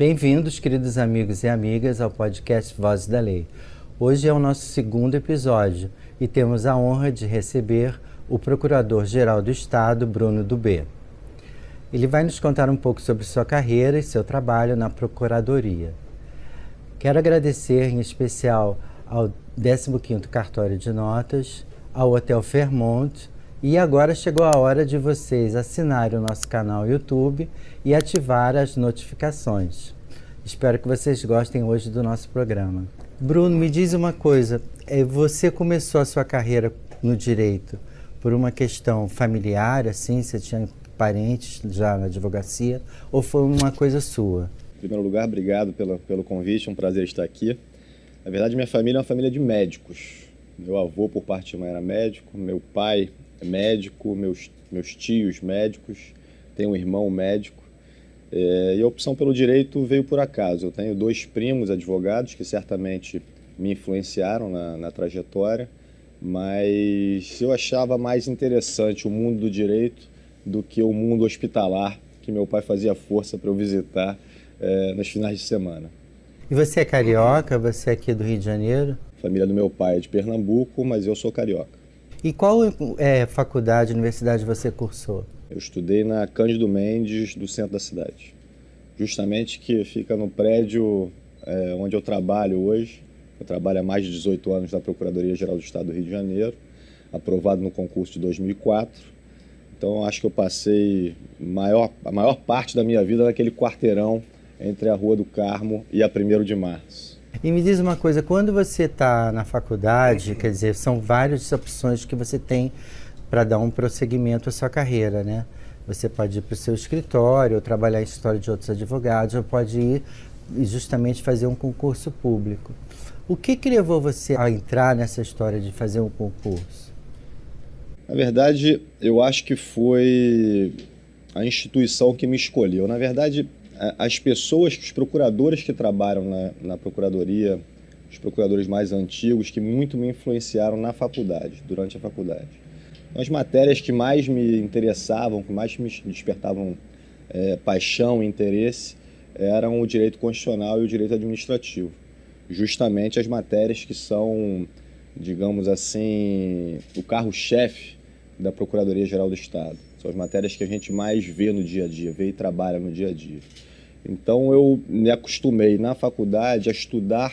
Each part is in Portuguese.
Bem-vindos, queridos amigos e amigas, ao podcast Vozes da Lei. Hoje é o nosso segundo episódio e temos a honra de receber o Procurador-Geral do Estado, Bruno Dubé. Ele vai nos contar um pouco sobre sua carreira e seu trabalho na Procuradoria. Quero agradecer em especial ao 15º Cartório de Notas, ao Hotel Fairmont, e agora chegou a hora de vocês assinarem o nosso canal YouTube e ativar as notificações. Espero que vocês gostem hoje do nosso programa. Bruno, me diz uma coisa, você começou a sua carreira no direito por uma questão familiar, assim, você tinha parentes já na advocacia, ou foi uma coisa sua? Em primeiro lugar, obrigado pelo convite, é um prazer estar aqui. Na verdade, minha família é uma família de médicos. Meu avô, por parte de mãe, era médico, meu pai é médico, meus tios médicos, tenho um irmão médico. E a opção pelo direito veio por acaso. Eu tenho 2 primos advogados que certamente me influenciaram na trajetória, mas eu achava mais interessante o mundo do direito do que o mundo hospitalar, que meu pai fazia força para eu visitar nos finais de semana. E você é carioca? Você é aqui do Rio de Janeiro? A família do meu pai é de Pernambuco, mas eu sou carioca. E qual faculdade, universidade você cursou? Eu estudei na Cândido Mendes, do centro da cidade. Justamente que fica no prédio onde eu trabalho hoje. Eu trabalho há mais de 18 anos na Procuradoria-Geral do Estado do Rio de Janeiro, aprovado no concurso de 2004. Então, acho que eu passei a maior parte da minha vida naquele quarteirão entre a Rua do Carmo e a 1º de Março. E me diz uma coisa, quando você está na faculdade, quer dizer, são várias opções que você tem para dar um prosseguimento à sua carreira, né? Você pode ir para o seu escritório, ou trabalhar em escritório de outros advogados, ou pode ir e justamente fazer um concurso público. O que levou você a entrar nessa história de fazer um concurso? Na verdade, eu acho que foi a instituição que me escolheu. Na verdade, as pessoas, os procuradores que trabalham na Procuradoria, os procuradores mais antigos, que muito me influenciaram na faculdade, durante a faculdade. As matérias que mais me interessavam, que mais me despertavam paixão e interesse, eram o direito constitucional e o direito administrativo. Justamente as matérias que são, digamos assim, o carro-chefe da Procuradoria-Geral do Estado. São as matérias que a gente mais vê no dia a dia, vê e trabalha no dia a dia. Então eu me acostumei na faculdade a estudar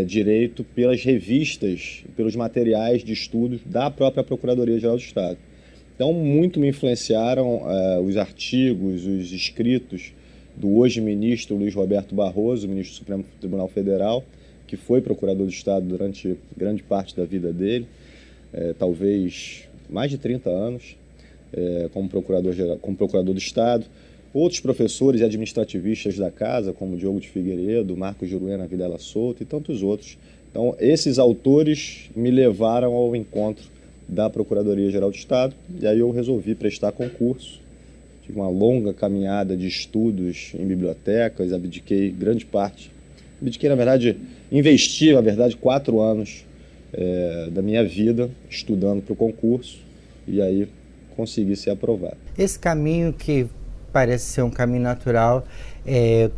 direito pelas revistas, pelos materiais de estudos da própria Procuradoria-Geral do Estado. Então muito me influenciaram os artigos, os escritos do hoje ministro Luiz Roberto Barroso, ministro do Supremo Tribunal Federal, que foi procurador do Estado durante grande parte da vida dele, talvez mais de 30 anos, como procurador do Estado. Outros professores e administrativistas da casa, como Diogo de Figueiredo, Marcos Juruena Videla Souto e tantos outros. Então, esses autores me levaram ao encontro da Procuradoria-Geral do Estado, e aí eu resolvi prestar concurso. Tive uma longa caminhada de estudos em bibliotecas, abdiquei grande parte. Na verdade, investi, 4 anos da minha vida estudando para o concurso, e aí consegui ser aprovado. Esse caminho que parece ser um caminho natural,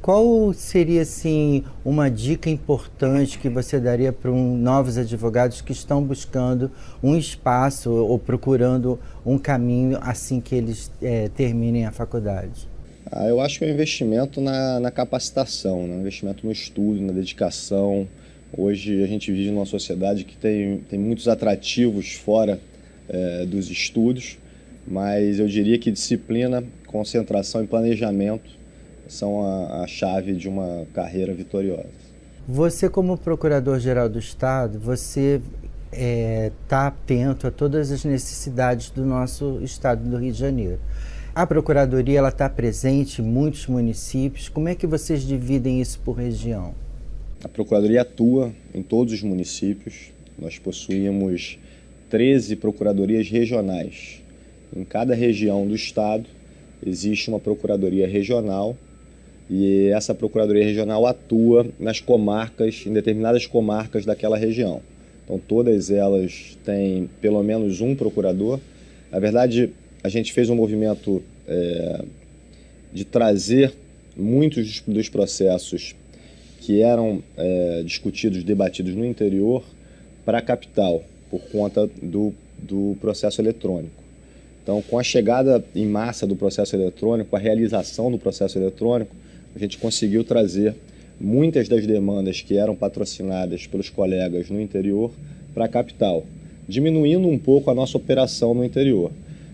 qual seria assim uma dica importante que você daria para novos advogados que estão buscando um espaço ou procurando um caminho assim que eles terminem a faculdade? Eu acho que é um investimento na capacitação, um investimento no estudo, na dedicação. Hoje a gente vive numa sociedade que tem muitos atrativos fora dos estudos, mas eu diria que disciplina, concentração e planejamento são a chave de uma carreira vitoriosa. Você, como Procurador-Geral do Estado, você está atento a todas as necessidades do nosso Estado do Rio de Janeiro. A Procuradoria está presente em muitos municípios. Como é que vocês dividem isso por região? A Procuradoria atua em todos os municípios. Nós possuímos 13 procuradorias regionais. Em cada região do estado existe uma procuradoria regional, e essa procuradoria regional atua nas comarcas, em determinadas comarcas daquela região. Então todas elas têm pelo menos um procurador. Na verdade, a gente fez um movimento de trazer muitos dos processos que eram discutidos, debatidos no interior para a capital, por conta do processo eletrônico. Então, com a chegada em massa do processo eletrônico, a realização do processo eletrônico, a gente conseguiu trazer muitas das demandas que eram patrocinadas pelos colegas no interior para a capital, diminuindo um pouco a nossa operação no interior.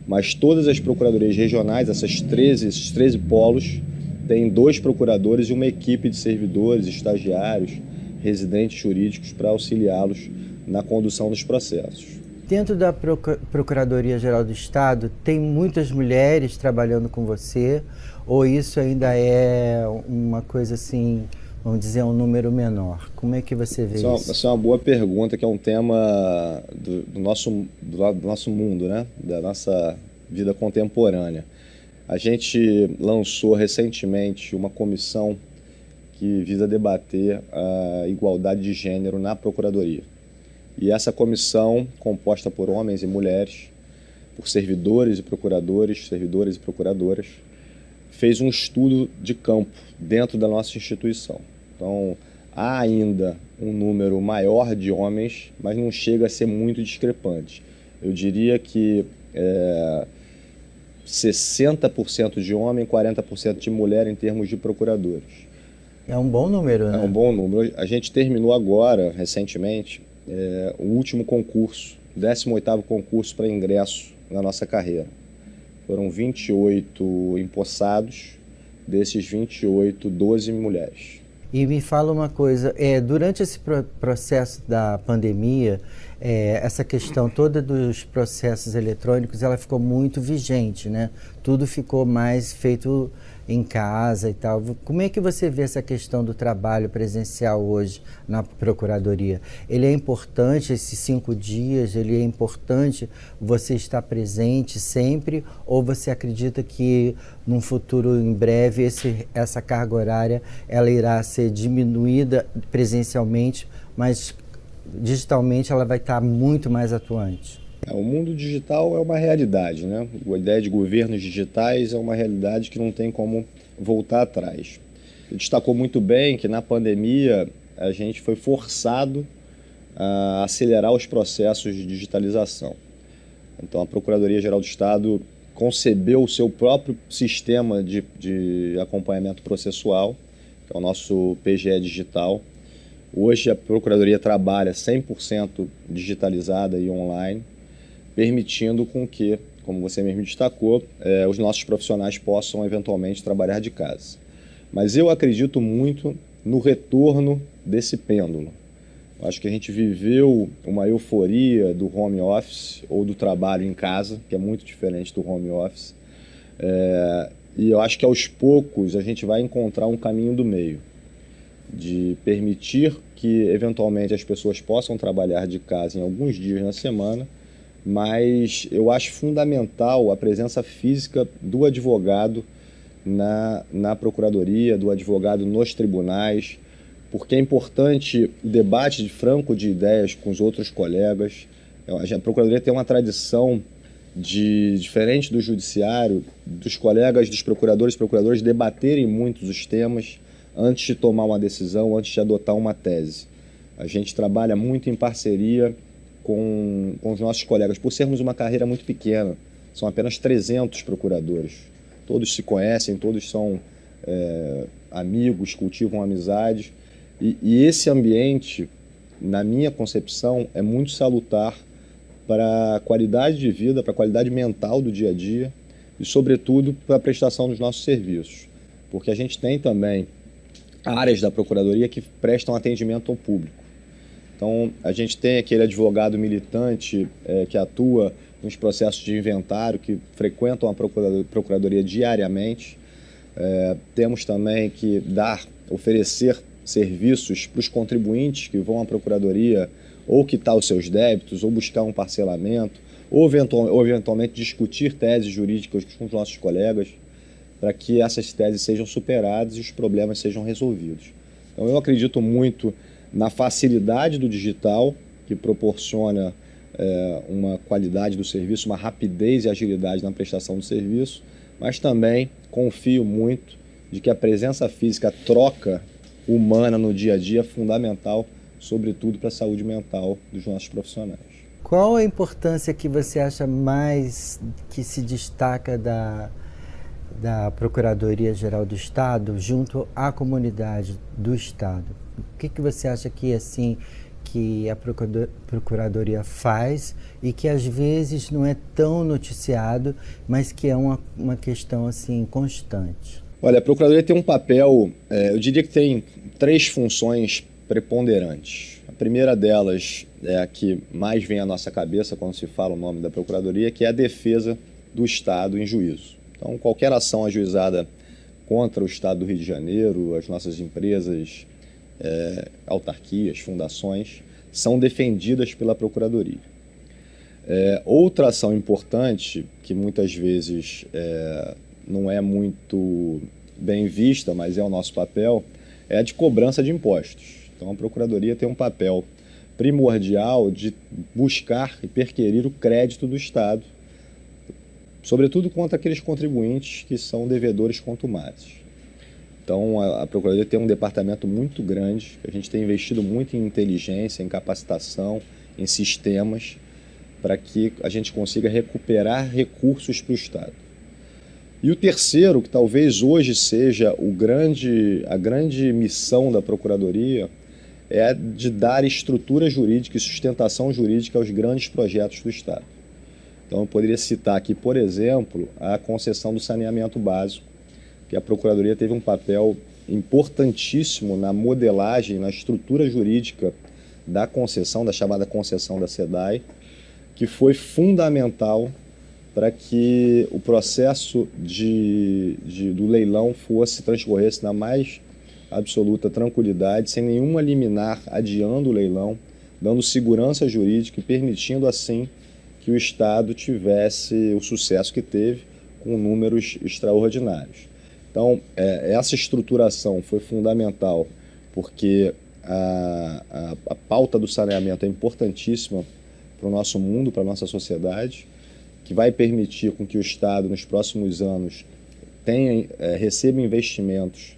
Mas todas as procuradorias regionais, esses 13 polos, têm 2 procuradores e uma equipe de servidores, estagiários, residentes jurídicos para auxiliá-los na condução dos processos. Dentro da Procuradoria-Geral do Estado, tem muitas mulheres trabalhando com você? Ou isso ainda é uma coisa assim, vamos dizer, um número menor? Como é que você vê isso? Essa é uma boa pergunta, que é um tema do nosso mundo, né? Da nossa vida contemporânea. A gente lançou recentemente uma comissão que visa debater a igualdade de gênero na Procuradoria. E essa comissão, composta por homens e mulheres, por servidores e procuradores, servidoras e procuradoras, fez um estudo de campo dentro da nossa instituição. Então, há ainda um número maior de homens, mas não chega a ser muito discrepante. Eu diria que 60% de homem, 40% de mulher em termos de procuradores. É um bom número, né? É um bom número. A gente terminou agora, recentemente, o último concurso, 18º concurso para ingresso na nossa carreira. Foram 28 empossados, desses 28, 12 mulheres. E me fala uma coisa, durante esse processo da pandemia, essa questão toda dos processos eletrônicos, ela ficou muito vigente, né? Tudo ficou mais feito em casa e tal. Como é que você vê essa questão do trabalho presencial hoje na Procuradoria? Ele é importante, esses 5 dias, ele é importante você estar presente sempre, ou você acredita que num futuro em breve essa carga horária ela irá ser diminuída presencialmente, mas digitalmente ela vai estar muito mais atuante? O mundo digital é uma realidade, né? A ideia de governos digitais é uma realidade que não tem como voltar atrás. Ele destacou muito bem que na pandemia a gente foi forçado a acelerar os processos de digitalização. Então a Procuradoria-Geral do Estado concebeu o seu próprio sistema de acompanhamento processual, que é o nosso PGE digital. Hoje a Procuradoria trabalha 100% digitalizada e online, permitindo com que, como você mesmo destacou, os nossos profissionais possam eventualmente trabalhar de casa. Mas eu acredito muito no retorno desse pêndulo. Acho que a gente viveu uma euforia do home office ou do trabalho em casa, que é muito diferente do home office. E eu acho que aos poucos a gente vai encontrar um caminho do meio, de permitir que eventualmente as pessoas possam trabalhar de casa em alguns dias na semana, mas eu acho fundamental a presença física do advogado na Procuradoria, do advogado nos tribunais, porque é importante o debate franco de ideias com os outros colegas. A Procuradoria tem uma tradição diferente do Judiciário, dos colegas, dos procuradores e procuradoras debaterem muitos os temas antes de tomar uma decisão, antes de adotar uma tese. A gente trabalha muito em parceria com os nossos colegas, por sermos uma carreira muito pequena. São apenas 300 procuradores. Todos se conhecem, todos são amigos, cultivam amizades. E esse ambiente, na minha concepção, é muito salutar para a qualidade de vida, para a qualidade mental do dia a dia e, sobretudo, para a prestação dos nossos serviços. Porque a gente tem também áreas da Procuradoria que prestam atendimento ao público. Então, a gente tem aquele advogado militante que atua nos processos de inventário, que frequentam a Procuradoria diariamente. Temos também que oferecer serviços para os contribuintes que vão à Procuradoria ou quitar os seus débitos, ou buscar um parcelamento, ou eventualmente discutir teses jurídicas com os nossos colegas, para que essas teses sejam superadas e os problemas sejam resolvidos. Então, eu acredito muito na facilidade do digital, que proporciona uma qualidade do serviço, uma rapidez e agilidade na prestação do serviço, mas também confio muito de que a presença física, a troca humana no dia a dia é fundamental, sobretudo para a saúde mental dos nossos profissionais. Qual a importância que você acha mais que se destaca da Procuradoria-Geral do Estado junto à comunidade do Estado? O que você acha que, assim, que a Procuradoria faz e que às vezes não é tão noticiado, mas que é uma questão assim, constante? Olha, a Procuradoria tem um papel, eu diria que tem 3 funções preponderantes. A primeira delas é a que mais vem à nossa cabeça quando se fala o nome da Procuradoria, que é a defesa do Estado em juízo. Então, qualquer ação ajuizada contra o Estado do Rio de Janeiro, as nossas empresas, autarquias, fundações, são defendidas pela Procuradoria. Outra ação importante, que muitas vezes não é muito bem vista, mas é o nosso papel, é a de cobrança de impostos. Então, a Procuradoria tem um papel primordial de buscar e perquirir o crédito do Estado, sobretudo contra aqueles contribuintes que são devedores contumazes. Então, a Procuradoria tem um departamento muito grande, a gente tem investido muito em inteligência, em capacitação, em sistemas, para que a gente consiga recuperar recursos para o Estado. E o terceiro, que talvez hoje seja a grande missão da Procuradoria, é a de dar estrutura jurídica e sustentação jurídica aos grandes projetos do Estado. Então, eu poderia citar aqui, por exemplo, a concessão do saneamento básico, que a Procuradoria teve um papel importantíssimo na modelagem, na estrutura jurídica da concessão, da chamada concessão da SEDAI, que foi fundamental para que o processo do leilão transcorresse na mais absoluta tranquilidade, sem nenhuma liminar adiando o leilão, dando segurança jurídica e permitindo, assim, que o Estado tivesse o sucesso que teve, com números extraordinários. Então, essa estruturação foi fundamental, porque a pauta do saneamento é importantíssima para o nosso mundo, para a nossa sociedade, que vai permitir com que o Estado, nos próximos anos, receba investimentos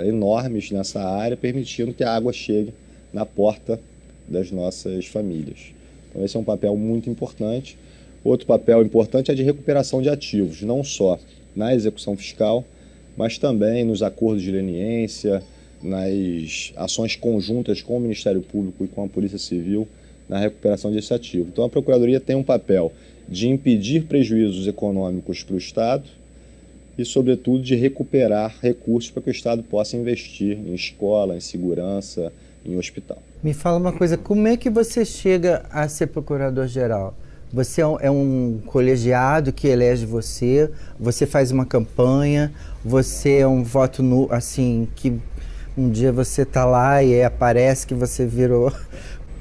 enormes nessa área, permitindo que a água chegue na porta das nossas famílias. Então, esse é um papel muito importante. Outro papel importante é de recuperação de ativos, não só na execução fiscal, mas também nos acordos de leniência, nas ações conjuntas com o Ministério Público e com a Polícia Civil na recuperação desse ativo. Então, a Procuradoria tem um papel de impedir prejuízos econômicos para o Estado e, sobretudo, de recuperar recursos para que o Estado possa investir em escola, em segurança, em hospital. Me fala uma coisa, como é que você chega a ser procurador-geral? Você é um colegiado que elege você, você faz uma campanha, você é um voto assim, que um dia você está lá e aparece que você virou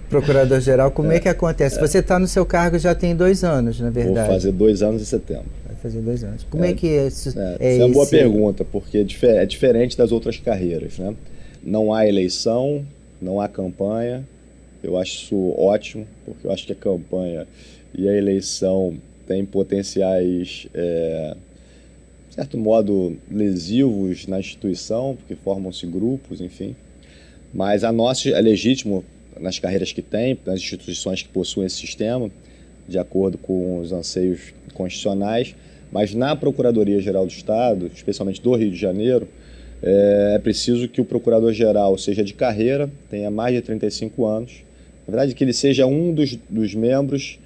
procurador-geral. Como é que acontece? Você está no seu cargo já tem 2 anos, na verdade. Vou fazer 2 anos em setembro. Vai fazer 2 anos. Como é que é isso? Essa é uma boa pergunta, porque é diferente das outras carreiras, né? Não há eleição, não há campanha. Eu acho isso ótimo, porque eu acho que a campanha e a eleição têm potenciais, de certo modo, lesivos na instituição, porque formam-se grupos, enfim. Mas a nossa é legítimo nas carreiras que tem, nas instituições que possuem esse sistema, de acordo com os anseios constitucionais, mas na Procuradoria-Geral do Estado, especialmente do Rio de Janeiro, é preciso que o Procurador-Geral seja de carreira, tenha mais de 35 anos, na verdade que ele seja um dos membros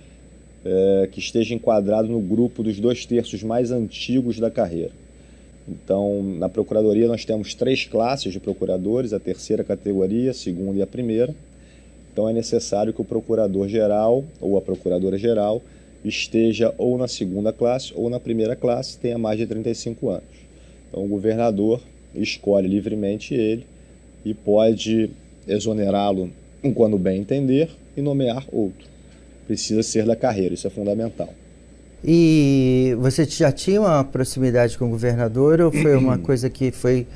que esteja enquadrado no grupo dos 2/3 mais antigos da carreira. Então, na Procuradoria nós temos 3 classes de procuradores, a 3ª categoria, a 2ª e a 1ª. Então é necessário que o procurador-geral ou a procuradora-geral esteja ou na 2ª classe ou na 1ª classe, tenha mais de 35 anos. Então o governador escolhe livremente ele e pode exonerá-lo quando bem entender e nomear outro. Precisa ser da carreira, isso é fundamental. E você já tinha uma proximidade com o governador ou foi uma coisa que foi...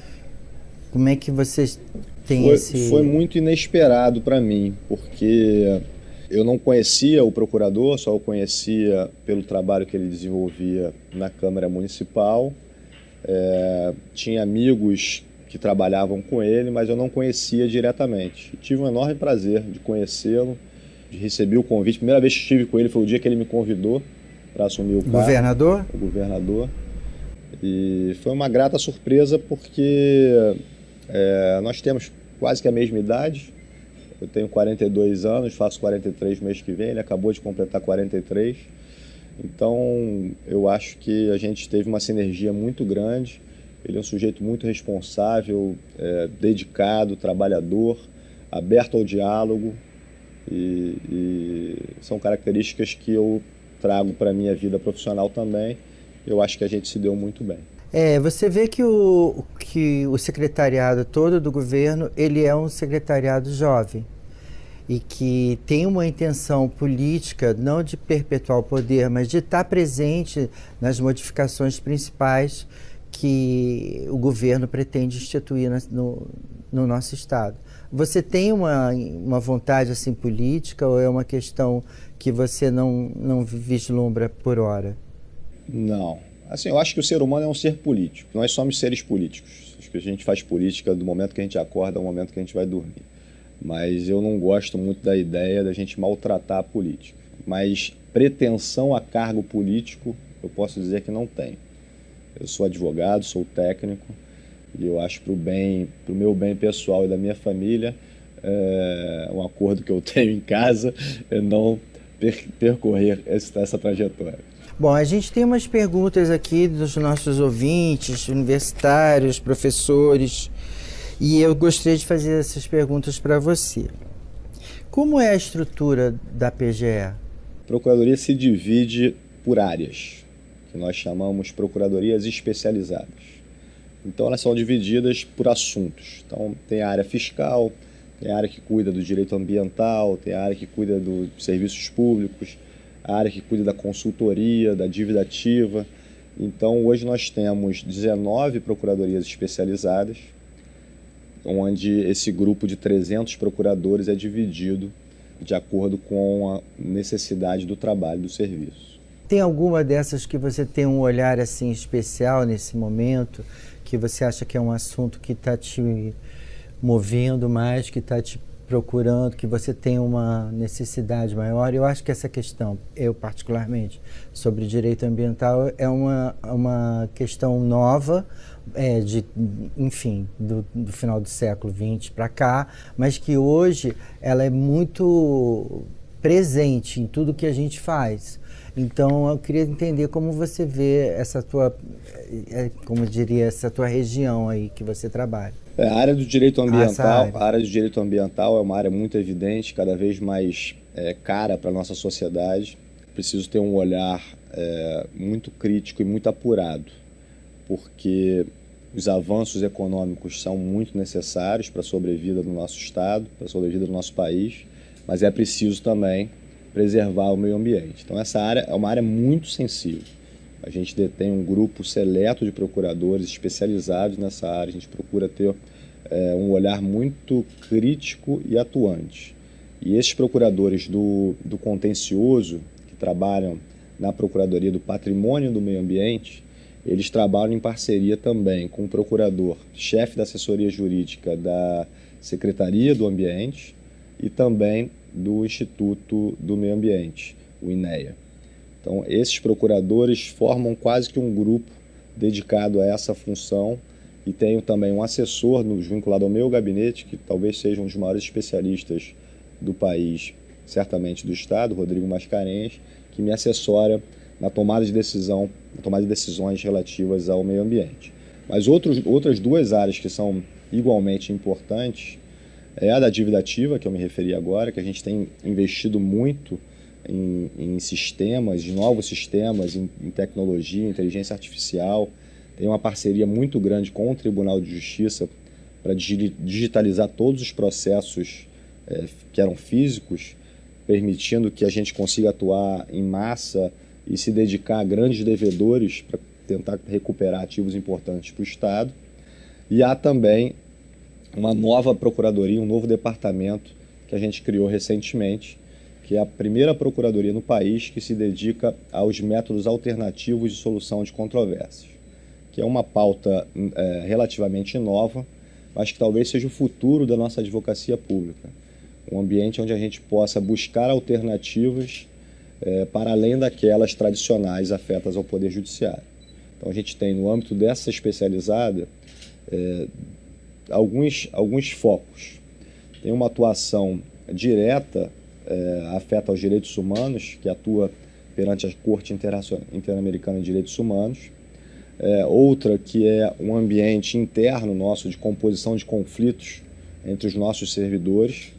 Como é que vocês têm esse... Foi muito inesperado para mim, porque eu não conhecia o procurador, só o conhecia pelo trabalho que ele desenvolvia na Câmara Municipal Tinha amigos que trabalhavam com ele, mas eu não conhecia diretamente. E tive um enorme prazer de conhecê-lo, de receber o convite. A primeira vez que estive com ele foi o dia que ele me convidou para assumir o cargo. Governador? O governador. E foi uma grata surpresa porque nós temos quase que a mesma idade. Eu tenho 42 anos, faço 43 no mês que vem, ele acabou de completar 43. Então, eu acho que a gente teve uma sinergia muito grande. Ele é um sujeito muito responsável, dedicado, trabalhador, aberto ao diálogo. E são características que eu trago para a minha vida profissional também. Eu acho que a gente se deu muito bem. Você vê que o secretariado todo do governo, ele é um secretariado jovem e que tem uma intenção política, não de perpetuar o poder, mas de estar presente nas modificações principais que o governo pretende instituir no nosso Estado. Você tem uma vontade assim política ou é uma questão que você não vislumbra por hora? Não. Assim, eu acho que o ser humano é um ser político. Nós somos seres políticos. Acho que a gente faz política do momento que a gente acorda ao momento que a gente vai dormir. Mas eu não gosto muito da ideia da gente maltratar a política. Mas pretensão a cargo político, eu posso dizer que não tenho. Eu sou advogado, sou técnico, e eu acho pro meu bem pessoal e da minha família, um acordo que eu tenho em casa é não percorrer essa trajetória. Bom, a gente tem umas perguntas aqui dos nossos ouvintes, universitários, professores, e eu gostaria de fazer essas perguntas para você. Como é a estrutura da PGE? A Procuradoria se divide por áreas, que nós chamamos procuradorias especializadas. Então, elas são divididas por assuntos. Então, tem a área fiscal, tem a área que cuida do direito ambiental, tem a área que cuida dos serviços públicos, a área que cuida da consultoria, da dívida ativa. Então, hoje nós temos 19 procuradorias especializadas, onde esse grupo de 300 procuradores é dividido de acordo com a necessidade do trabalho, do serviço. Tem alguma dessas que você tem um olhar assim especial nesse momento, que você acha que é um assunto que está te movendo mais, que está te procurando, que você tem uma necessidade maior? Eu acho que essa questão, eu particularmente, sobre direito ambiental, é uma questão nova, enfim, do final do século XX para cá, mas que hoje ela é muito presente em tudo que a gente faz. Então, eu queria entender como você vê essa tua, como diria, essa tua região aí que você trabalha. A área do direito ambiental, a área do direito ambiental é uma área muito evidente, cada vez mais cara para a nossa sociedade. Preciso ter um olhar muito crítico e muito apurado, porque os avanços econômicos são muito necessários para a sobrevida do nosso Estado, para a sobrevida do nosso país, mas é preciso também preservar o meio ambiente. Então, essa área é uma área muito sensível. A gente detém um grupo seleto de procuradores especializados nessa área. A gente procura ter um olhar muito crítico e atuante. E esses procuradores do contencioso, que trabalham na Procuradoria do Patrimônio e do Meio Ambiente, eles trabalham em parceria também com o procurador, chefe da assessoria jurídica da Secretaria do Ambiente e também do Instituto do Meio Ambiente, o INEA. Então, esses procuradores formam quase que um grupo dedicado a essa função e tenho também um assessor vinculado ao meu gabinete, que talvez seja um dos maiores especialistas do país, certamente do Estado, Rodrigo Mascarenhas, que me assessora na tomada de decisões relativas ao meio ambiente. Mas outras duas áreas que são igualmente importantes é a da dívida ativa, que eu me referi agora, que a gente tem investido muito em sistemas, em novos sistemas, em tecnologia, inteligência artificial. Tem uma parceria muito grande com o Tribunal de Justiça para digitalizar todos os processos que eram físicos, permitindo que a gente consiga atuar em massa e se dedicar a grandes devedores para tentar recuperar ativos importantes para o Estado. E há também uma nova procuradoria, um novo departamento que a gente criou recentemente, que é a primeira procuradoria no país que se dedica aos métodos alternativos de solução de controvérsias. que é uma pauta relativamente nova, mas que talvez seja o futuro da nossa advocacia pública. Um ambiente onde a gente possa buscar alternativas para além daquelas tradicionais afetas ao Poder Judiciário. Então a gente tem, no âmbito dessa especializada, alguns focos. Tem uma atuação direta afeta aos direitos humanos, que atua perante a Corte Interamericana de Direitos Humanos. Outra que é um ambiente interno nosso de composição de conflitos entre os nossos servidores.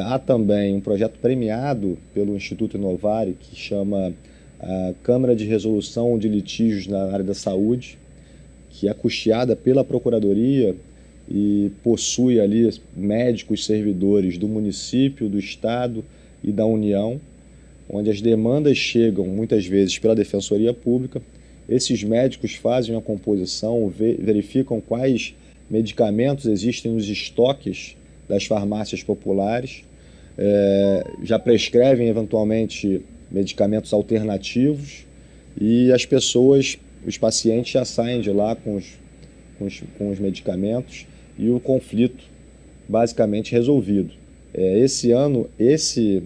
Há também um projeto premiado pelo Instituto Inovare, que chama a Câmara de Resolução de Litígios na área da saúde, que é custeada pela Procuradoria e possui ali médicos servidores do município, do Estado e da União, onde as demandas chegam muitas vezes pela Defensoria Pública. Esses médicos fazem a composição, verificam quais medicamentos existem nos estoques das farmácias populares, já prescrevem eventualmente medicamentos alternativos e as pessoas, os pacientes já saem de lá com os medicamentos e o conflito basicamente resolvido. Esse ano, esse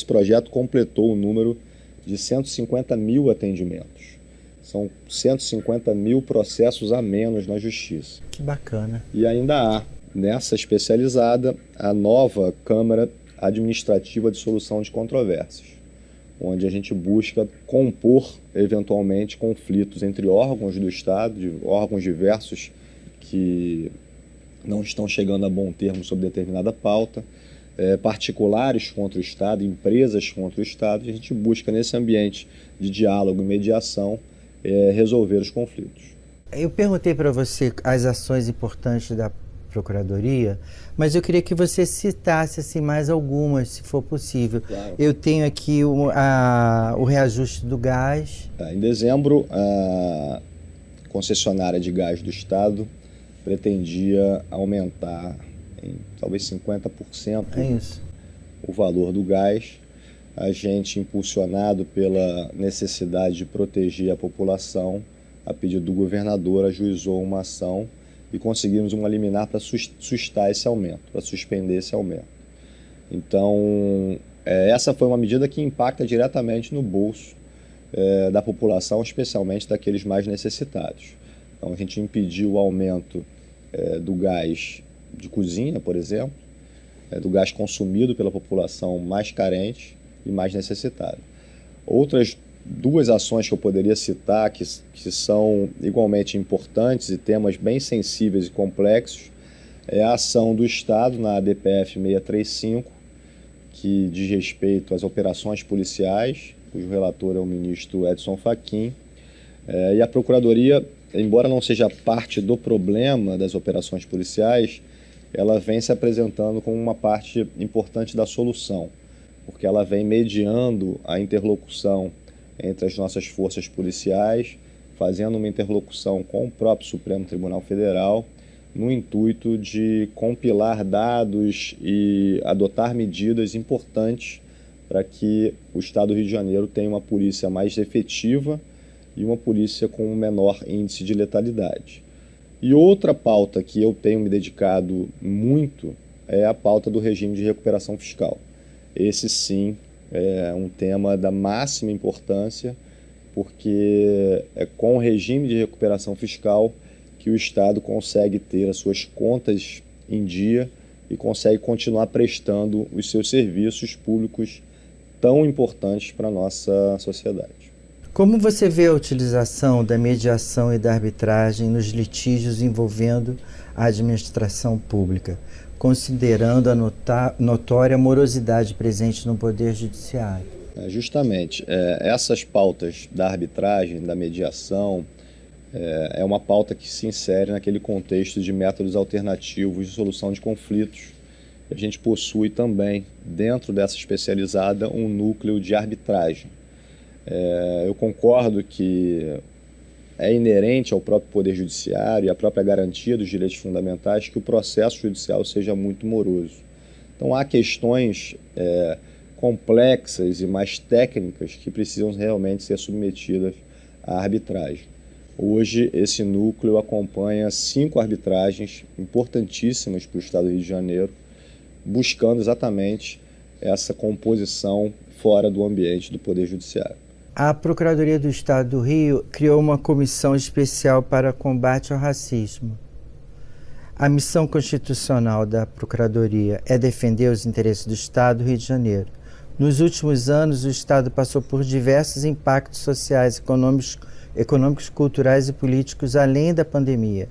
projeto completou o número de 150 mil atendimentos. São 150 mil processos a menos na Justiça. Que bacana. E ainda há, nessa especializada, a nova Câmara Administrativa de Solução de Controvérsias, onde a gente busca compor, eventualmente, conflitos entre órgãos do Estado, de órgãos diversos que não estão chegando a bom termo sobre determinada pauta, particulares contra o Estado, empresas contra o Estado, e a gente busca, nesse ambiente de diálogo e mediação, resolver os conflitos. Eu perguntei para você as ações importantes da Procuradoria, mas eu queria que você citasse assim, mais algumas, se for possível. Claro. Eu tenho aqui o reajuste do gás. Em dezembro, a concessionária de gás do Estado pretendia aumentar em talvez 50% o valor do gás. A gente, impulsionado pela necessidade de proteger a população, a pedido do governador, ajuizou uma ação e conseguimos uma liminar para sustar esse aumento, para suspender esse aumento. Então, essa foi uma medida que impacta diretamente no bolso da população, especialmente daqueles mais necessitados. Então, a gente impediu o aumento do gás de cozinha, por exemplo, do gás consumido pela população mais carente e mais necessitada. Outras duas ações que eu poderia citar, que são igualmente importantes e temas bem sensíveis e complexos, é a ação do Estado na ADPF 635, que diz respeito às operações policiais, cujo relator é o ministro Edson Fachin, e a Procuradoria, embora não seja parte do problema das operações policiais, ela vem se apresentando como uma parte importante da solução, porque ela vem mediando a interlocução entre as nossas forças policiais, fazendo uma interlocução com o próprio Supremo Tribunal Federal, no intuito de compilar dados e adotar medidas importantes para que o Estado do Rio de Janeiro tenha uma polícia mais efetiva e uma polícia com um menor índice de letalidade. E outra pauta que eu tenho me dedicado muito é a pauta do regime de recuperação fiscal. Esse sim é um tema da máxima importância, porque é com o regime de recuperação fiscal que o Estado consegue ter as suas contas em dia e consegue continuar prestando os seus serviços públicos tão importantes para a nossa sociedade. Como você vê a utilização da mediação e da arbitragem nos litígios envolvendo a administração pública, considerando a notória morosidade presente no Poder Judiciário? Justamente, essas pautas da arbitragem, da mediação, é uma pauta que se insere naquele contexto de métodos alternativos de solução de conflitos. A gente possui também, dentro dessa especializada, um núcleo de arbitragem. Eu concordo que é inerente ao próprio Poder Judiciário e à própria garantia dos direitos fundamentais que o processo judicial seja muito moroso. Então, há questões complexas e mais técnicas que precisam realmente ser submetidas à arbitragem. Hoje, esse núcleo acompanha 5 arbitragens importantíssimas para o Estado do Rio de Janeiro, buscando exatamente essa composição fora do ambiente do Poder Judiciário. A Procuradoria do Estado do Rio criou uma comissão especial para combate ao racismo. A missão constitucional da Procuradoria é defender os interesses do Estado do Rio de Janeiro. Nos últimos anos, o Estado passou por diversos impactos sociais, econômicos, culturais e políticos além da pandemia.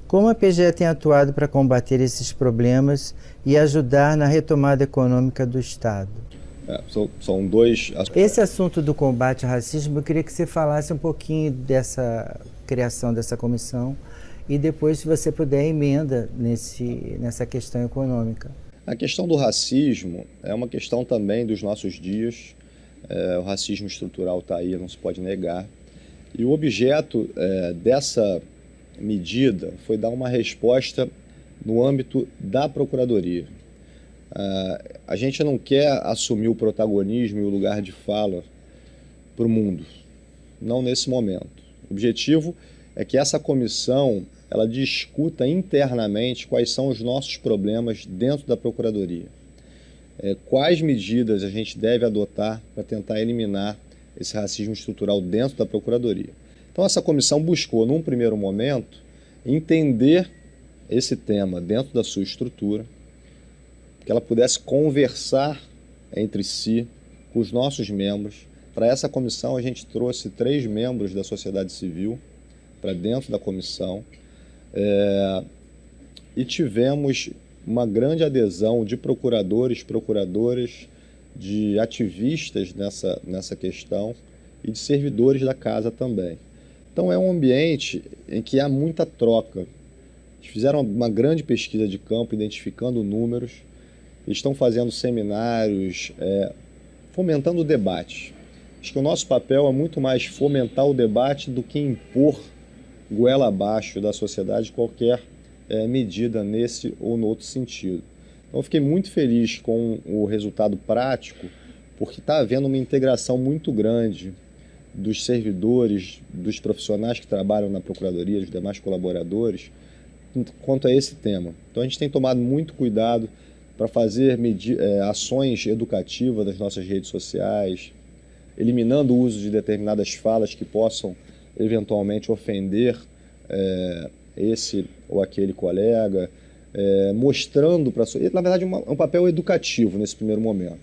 Como a PGE tem atuado para combater esses problemas e ajudar na retomada econômica do Estado? São dois aspectos. Esse assunto do combate ao racismo, eu queria que você falasse um pouquinho dessa criação dessa comissão e depois, se você puder, emenda nessa questão econômica. A questão do racismo é uma questão também dos nossos dias. O racismo estrutural está aí, não se pode negar. E o objeto dessa medida foi dar uma resposta no âmbito da Procuradoria. A gente não quer assumir o protagonismo e o lugar de fala para o mundo, não nesse momento. O objetivo é que essa comissão ela discuta internamente quais são os nossos problemas dentro da Procuradoria. Quais medidas a gente deve adotar para tentar eliminar esse racismo estrutural dentro da Procuradoria. Então essa comissão buscou, num primeiro momento, entender esse tema dentro da sua estrutura, que ela pudesse conversar entre si com os nossos membros. Para essa comissão a gente trouxe 3 membros da sociedade civil para dentro da comissão e tivemos uma grande adesão de procuradores, procuradoras, de ativistas nessa questão e de servidores da casa também. Então é um ambiente em que há muita troca. Eles fizeram uma grande pesquisa de campo, identificando números, estão fazendo seminários, fomentando o debate. Acho que o nosso papel é muito mais fomentar o debate do que impor goela abaixo da sociedade qualquer medida nesse ou no outro sentido. Então eu fiquei muito feliz com o resultado prático, porque está havendo uma integração muito grande dos servidores, dos profissionais que trabalham na Procuradoria, dos demais colaboradores, quanto a esse tema. Então a gente tem tomado muito cuidado para fazer ações educativas das nossas redes sociais, eliminando o uso de determinadas falas que possam eventualmente ofender esse ou aquele colega, mostrando para... Na verdade, é um papel educativo nesse primeiro momento,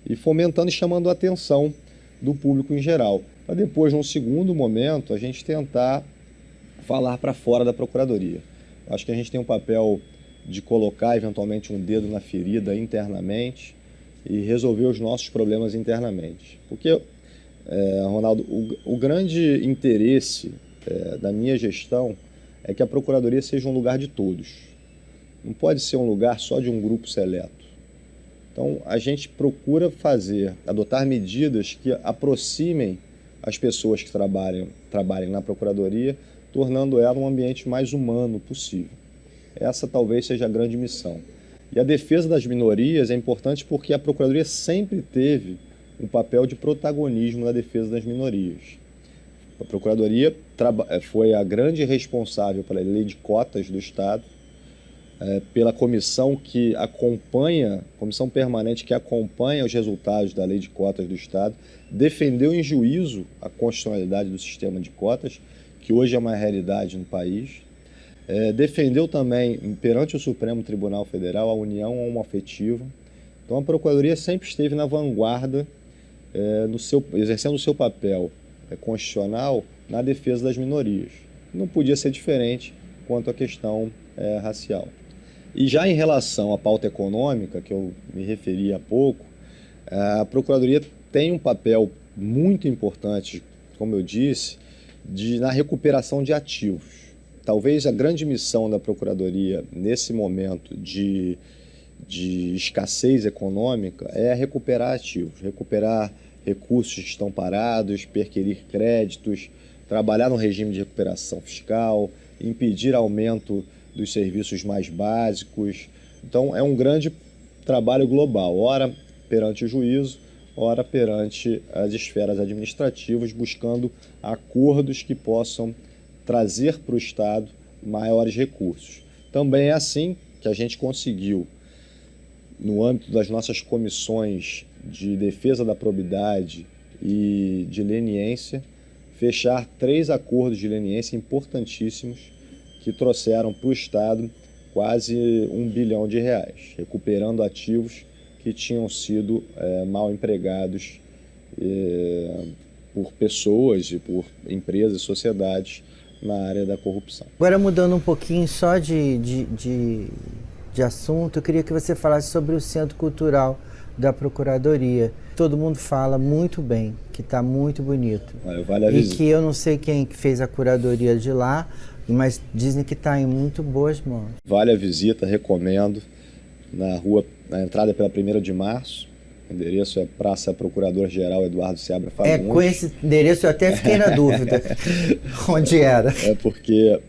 e fomentando e chamando a atenção do público em geral, para depois, num segundo momento, a gente tentar falar para fora da Procuradoria. Acho que a gente tem um papel de colocar, eventualmente, um dedo na ferida internamente e resolver os nossos problemas internamente. Porque, Ronaldo, o grande interesse da minha gestão é que a Procuradoria seja um lugar de todos. Não pode ser um lugar só de um grupo seleto. Então, a gente procura adotar medidas que aproximem as pessoas que trabalhem na Procuradoria, tornando ela um ambiente mais humano possível. Essa talvez seja a grande missão. E a defesa das minorias é importante porque a Procuradoria sempre teve um papel de protagonismo na defesa das minorias. A Procuradoria foi a grande responsável pela lei de cotas do Estado, pela comissão comissão permanente que acompanha os resultados da lei de cotas do Estado, defendeu em juízo a constitucionalidade do sistema de cotas, que hoje é uma realidade no país, defendeu também perante o Supremo Tribunal Federal a união homoafetiva. Então a Procuradoria sempre esteve na vanguarda, exercendo o seu papel constitucional na defesa das minorias. Não podia ser diferente quanto à questão racial. E já em relação à pauta econômica, que eu me referi há pouco, a Procuradoria tem um papel muito importante, como eu disse, na recuperação de ativos. Talvez a grande missão da Procuradoria nesse momento de escassez econômica é recuperar ativos, recuperar recursos que estão parados, perquirir créditos, trabalhar no regime de recuperação fiscal, impedir aumento dos serviços mais básicos. Então é um grande trabalho global, ora perante o juízo, ora perante as esferas administrativas, buscando acordos que possam trazer para o Estado maiores recursos. Também é assim que a gente conseguiu, no âmbito das nossas comissões de defesa da probidade e de leniência, fechar 3 acordos de leniência importantíssimos que trouxeram para o Estado quase R$ 1 bilhão, recuperando ativos que tinham sido mal empregados por pessoas e por empresas e sociedades na área da corrupção. Agora, mudando um pouquinho só de assunto, eu queria que você falasse sobre o Centro Cultural da Procuradoria. Todo mundo fala muito bem, que está muito bonito. Vale a visita. E que eu não sei quem que fez a curadoria de lá, mas dizem que está em muito boas mãos. Vale a visita, recomendo. Na entrada pela 1º de março, o endereço é Praça Procurador-Geral Eduardo Seabra Fagundes. Com esse endereço eu até fiquei na dúvida onde era. Porque,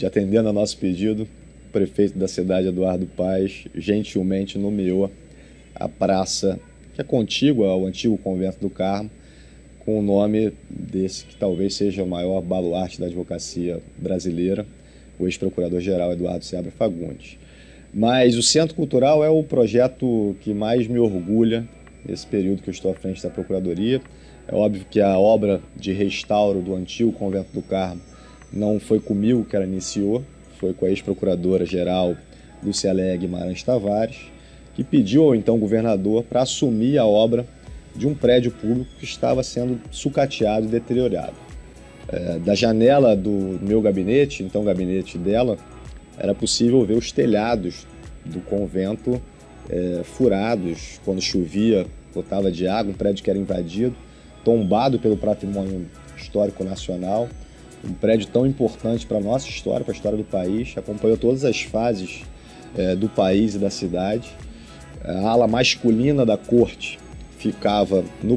atendendo a nosso pedido, o prefeito da cidade, Eduardo Paes, gentilmente nomeou a praça, que é contígua ao antigo Convento do Carmo, com o nome desse que talvez seja o maior baluarte da advocacia brasileira, o ex-procurador-geral Eduardo Seabra Fagundes. Mas o Centro Cultural é o projeto que mais me orgulha nesse período que eu estou à frente da Procuradoria. É óbvio que a obra de restauro do antigo Convento do Carmo não foi comigo que ela iniciou, foi com a ex-procuradora-geral Lucialéia Guimarães Tavares, que pediu ao então governador para assumir a obra de um prédio público que estava sendo sucateado e deteriorado. Da janela do meu gabinete, então gabinete dela, era possível ver os telhados do convento furados quando chovia, botava de água, um prédio que era invadido, tombado pelo patrimônio histórico nacional, um prédio tão importante para a nossa história, para a história do país, acompanhou todas as fases do país e da cidade. A ala masculina da corte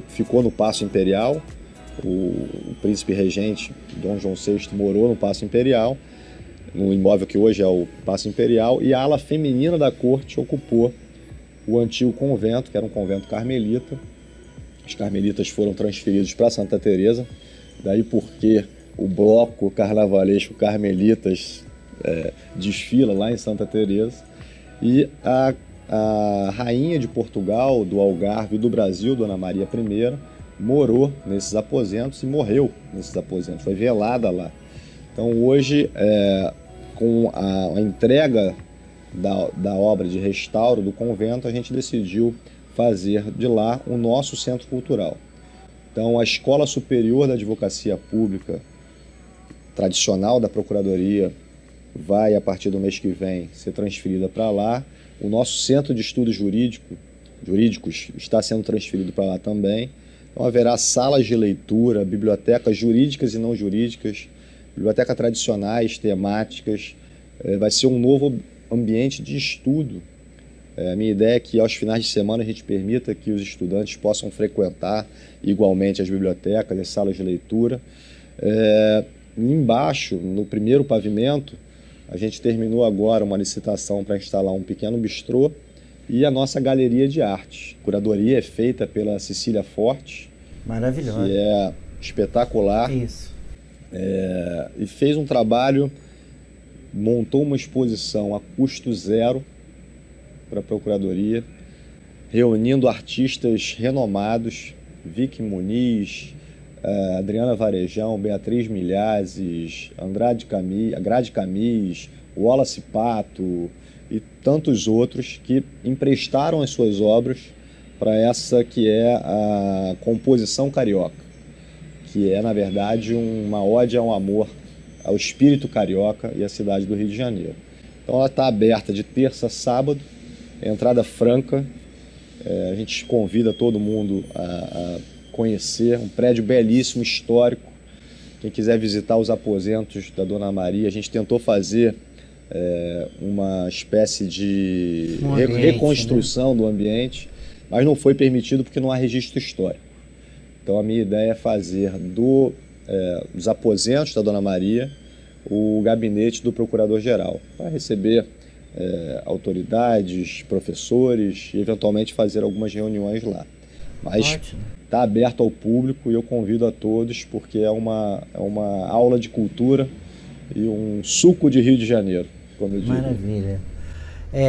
ficou no Paço Imperial, o príncipe regente Dom João VI morou no Paço Imperial, no imóvel que hoje é o Paço Imperial, e a ala feminina da corte ocupou o antigo convento, que era um convento carmelita. Os carmelitas foram transferidos para Santa Teresa, daí porque o bloco carnavalesco Carmelitas desfila lá em Santa Teresa, e a rainha de Portugal, do Algarve e do Brasil, Dona Maria I, morou nesses aposentos e morreu nesses aposentos, foi velada lá. Então hoje, com a entrega da obra de restauro do convento, a gente decidiu fazer de lá o nosso centro cultural. Então a Escola Superior da Advocacia Pública tradicional da Procuradoria vai, a partir do mês que vem, ser transferida para lá. O nosso Centro de Estudos Jurídicos está sendo transferido para lá também. Então haverá salas de leitura, bibliotecas jurídicas e não jurídicas, bibliotecas tradicionais, temáticas. Vai ser um novo ambiente de estudo. A minha ideia é que aos finais de semana a gente permita que os estudantes possam frequentar igualmente as bibliotecas, as salas de leitura. Embaixo, no primeiro pavimento, a gente terminou agora uma licitação para instalar um pequeno bistrô e a nossa galeria de artes. A curadoria é feita pela Cecília Forte, maravilhosa, que é espetacular. Isso. E fez um trabalho, montou uma exposição a custo zero para a Procuradoria, reunindo artistas renomados, Vicky Muniz, Adriana Varejão, Beatriz Milhazes, Grade Camis, Wallace Pato e tantos outros que emprestaram as suas obras para essa que é a composição carioca, que é, na verdade, uma ode ao amor, ao espírito carioca e à cidade do Rio de Janeiro. Então ela está aberta de terça a sábado, entrada franca. A gente convida todo mundo a conhecer, um prédio belíssimo, histórico. Quem quiser visitar os aposentos da Dona Maria, a gente tentou fazer uma espécie de reconstrução, né, do ambiente, mas não foi permitido porque não há registro histórico. Então a minha ideia é fazer dos aposentos da Dona Maria o gabinete do Procurador-Geral, para receber autoridades, professores e eventualmente fazer algumas reuniões lá. Mas ótimo. está aberto ao público e eu convido a todos porque é uma aula de cultura e um suco de Rio de Janeiro, como eu digo. Maravilha.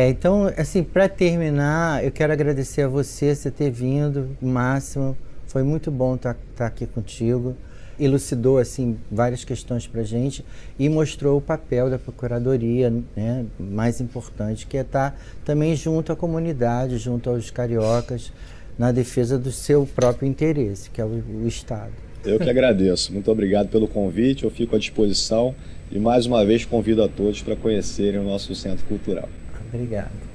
Então, assim, para terminar, eu quero agradecer a você ter vindo, Máximo. Foi muito bom estar aqui contigo. Elucidou assim várias questões para a gente e mostrou o papel da Procuradoria, né, mais importante, que é estar também junto à comunidade, junto aos cariocas, na defesa do seu próprio interesse, que é o Estado. Eu que agradeço. Muito obrigado pelo convite, eu fico à disposição e mais uma vez convido a todos para conhecerem o nosso Centro Cultural. Obrigado.